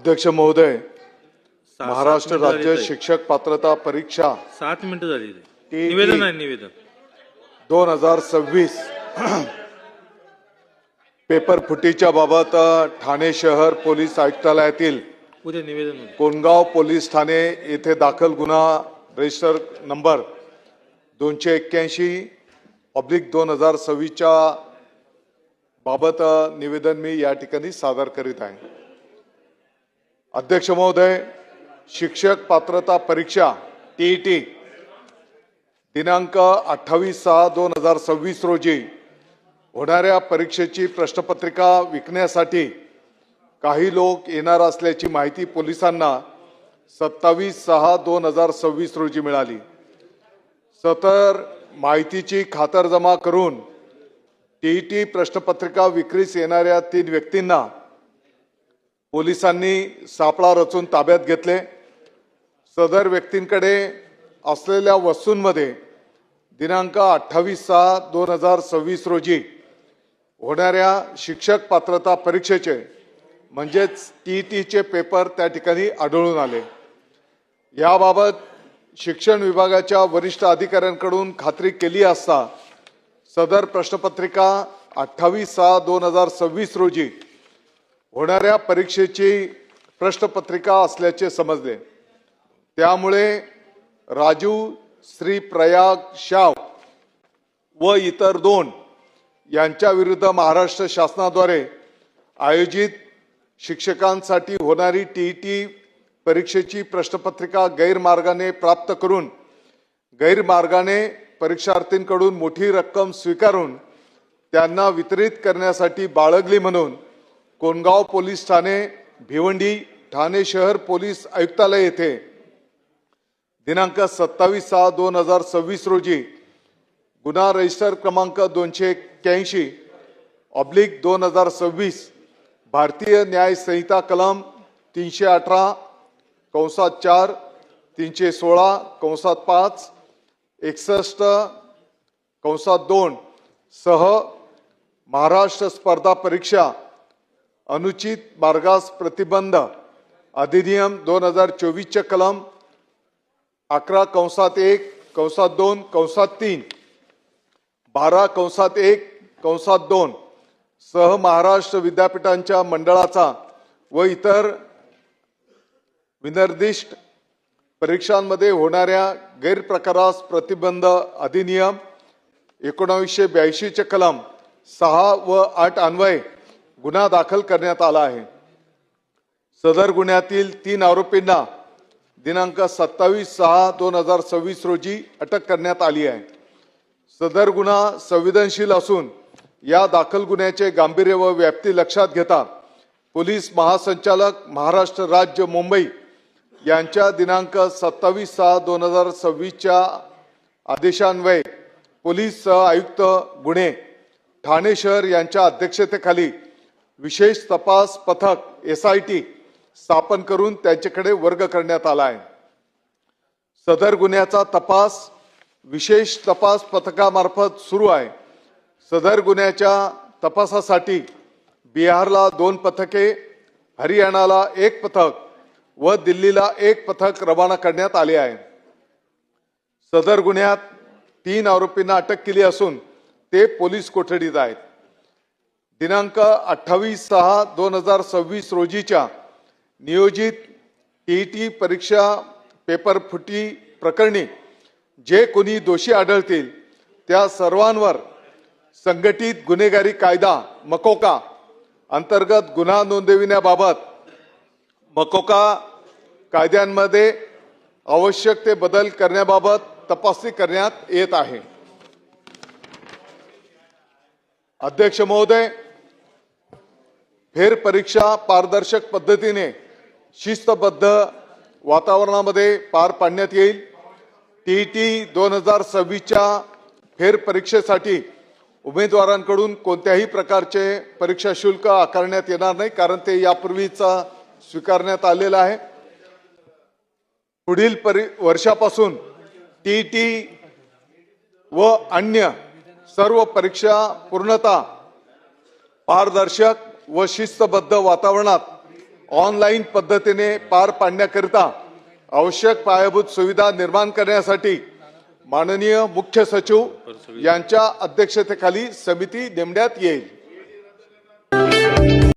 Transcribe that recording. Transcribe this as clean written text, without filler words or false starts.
अध्यक्ष महोदय, सात महाराष्ट्र मिनिटं राज्य झाली शिक्षक पात्रता परीक्षा 7 मिनिटं झाली. टी- निवेदन आहे निवेदन. 2026 पेपर फुटीच्या बाबत ठाणे शहर पोलीस आयुक्तालयातील उद्या निवेदन होईल. कोणगाव पोलीस ठाणे येथे दाखल गुन्हा रजिस्टर नंबर 281/2026 बाबत निवेदन मी या ठिकाणी सादर करीत आहे. अध्यक्ष महोदय, शिक्षक पात्रता परीक्षा टीईटी दिनांक 28/6/2026 रोजी होणाऱ्या परीक्षेची प्रश्नपत्रिका विकण्यासाठी काही लोक येणार असल्याची माहिती पोलिसांना 27/6/2026 रोजी मिळाली. सदर माहितीची खातरजमा करून टीईटी प्रश्नपत्रिका विक्रीस येणाऱ्या 3 व्यक्तींना पोलिसांनी सापळा रचून ताब्यात घेतले. सदर व्यक्तींकडे असलेल्या वस्तूंमध्ये दिनांक 28/6/2026 रोजी होणाऱ्या शिक्षक पात्रता परीक्षेचे म्हणजेच टीईटीचे पेपर त्या ठिकाणी आढळून आले. याबाबत शिक्षण विभागाच्या वरिष्ठ अधिकाऱ्यांकडून खात्री केली असता सदर प्रश्नपत्रिका 28/6/2026 रोजी होणाऱ्या परीक्षेची प्रश्नपत्रिका असल्याचे समजले. त्यामुळे राजू श्री प्रयाग शाव व इतर 2 यांच्या विरुद्ध महाराष्ट्र शासनाद्वारे आयोजित शिक्षकांसाठी होणारी टीईटी परीक्षेची प्रश्नपत्रिका गैरमार्गाने प्राप्त करून गैरमार्गाने परीक्षार्थींकडून मोठी रक्कम स्वीकारून त्यांना वितरित करण्यासाठी बाळगली म्हणून कोणगाव पोलीस ठाणे, भिवंडी, ठाणे शहर पोलीस आयुक्तालय येथे दिनांक 27/6/2026 रोजी गुन्हा रजिस्टर क्रमांक 281/2026 भारतीय न्याय संहिता कलम 318(4), 316(5), 61(2) सह महाराष्ट्र स्पर्धा परीक्षा अनुचित मार्गास प्रतिबंध अधिनियम 2024 चे कलम 11(1), 2(3), 12(1), 2 सह महाराष्ट्र विद्यापीठांच्या मंडळाचा व इतर विनिर्दिष्ट परीक्षांमध्ये होणाऱ्या गैरप्रकारास प्रतिबंध अधिनियम 1982 चे कलम 6 व 8 अन्वये गुन्हा दाखल करण्यात आला आहे. सदर गुन्ह्यातील 3 आरोपींना दिनांक 27/6/2026 रोजी अटक करण्यात आली आहे. सदर गुन्हा संवेदनशील असून या दाखल गुन्ह्याचे गांभीर्य व व्याप्ती लक्षात घेता पोलीस महासंचालक महाराष्ट्र राज्य मुंबई यांच्या दिनांक 27/6/2026 आदेशान्वये पोलीस आयुक्त गुन्हे ठाणे शहर यांच्या अध्यक्षतेखाली विशेष तपास पथक SIT स्थापन करून त्यांच्याकडे वर्ग करण्यात आला आहे. सदर गुन्ह्याचा तपास विशेष तपास पथकामार्फत सुरू आहे. सदर गुन्ह्याच्या तपासासाठी बिहारला 2 पथके, हरियाणाला 1 पथक व दिल्लीला 1 पथक रवाना करण्यात आले आहे. सदर गुन्ह्यात 3 आरोपींना अटक केली असून ते पोलीस कोठडीत आहेत. दिनांक 28/6/2026 रोजीच्या नियोजित टीईटी परीक्षा पेपर फुटी प्रकरणी जे कोणी दोषी आढळतील त्या सर्वांवर संघटित गुन्हेगारी कायदा मकोका अंतर्गत गुन्हा नोंदविण्याबाबत मकोका कायद्यांमध्ये आवश्यक ते बदल करण्याबाबत तपासणी करण्यात येत आहे. अध्यक्ष महोदय, फेरपरीक्षा पारदर्शक पद्धतीने शिस्तबद्ध वातावरणामध्ये पार पाडण्यात येईल. टीईटी 2026च्या फेरपरीक्षेसाठी उमेदवारांकडून कोणत्याही प्रकारचे परीक्षा शुल्क आकारण्यात येणार नाही, कारण ते यापूर्वीच स्वीकारण्यात आलेलं आहे. पुढील वर्षापासून टीईटी व अन्य सर्व परीक्षा पूर्णतः पारदर्शक व शिस्तबद्ध वातावरणात ऑनलाईन पद्धतीने पार पाडण्याकरिता आवश्यक पायाभूत सुविधा निर्माण करण्यासाठी माननीय मुख्य सचिव यांच्या अध्यक्षतेखाली समिती नेमण्यात येईल.